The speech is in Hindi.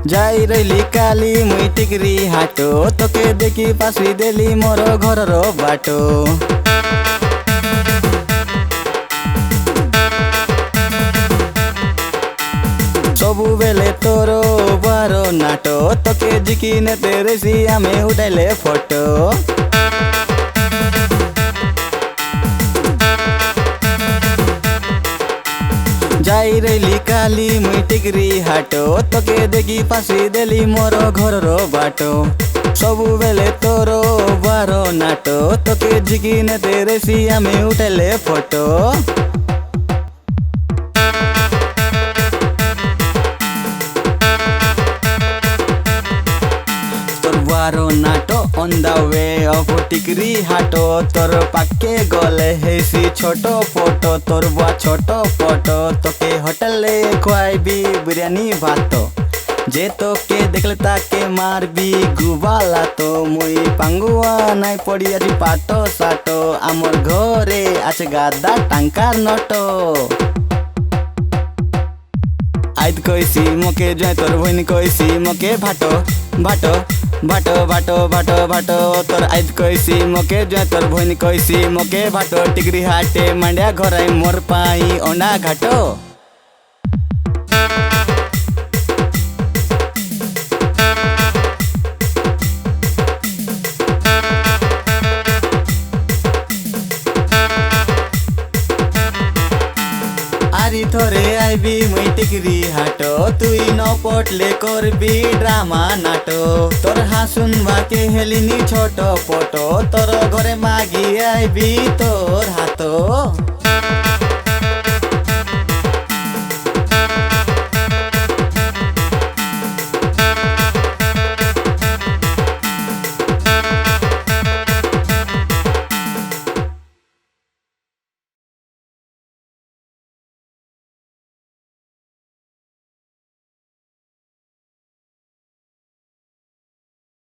जाई रही काली मुई टिकरी हाटो तोके देखी पासी देली मोर घर रो बाटो। सबु बेले तोरो बारो नाटो तोके जिकी ने तेरे सी आमे उठाइले फोटो। जाई रही काली मुई टिकरी हाटो तोके देखी पासी देली मोर घर रो बाटो। सबु बेले तोरो बारो नाटो तोके जिकी ने तेरे सी आमे उठाइले फोटो। बारो नाटो ऑन द वे ऑफ टिकरी हाटो तोर पाके गले हेसी छोटो फोटो तोर बुआ छोटो फोटो तोके होटल ले खुआईबी बिरयानी भातो। जे तोके देखले ताके मारबी गुबाला तो मुई पांगुआ नाई पड़ी आज पाटो साटो आमर घरे आछे गादा टांकार नटो। आइद कइसी मके जय तोर बहिनी कइसी मके भाटो भाटो भाटो भाटो भाटो भाटो तोर आइद कइसी मके जय तोर बहिनी कइसी मके भाटो। टिकरी हाटे मांड्या घराई मोर पाई ओंडा घाटो। आरी थोरे आईबी मुई टिकरी हाटो तुई न पटले करबी ड्रामा नाटो। तोर हासुन बाके हेलिनी छोटो फोटो तोर घरे मागी आईबी तोर हातो।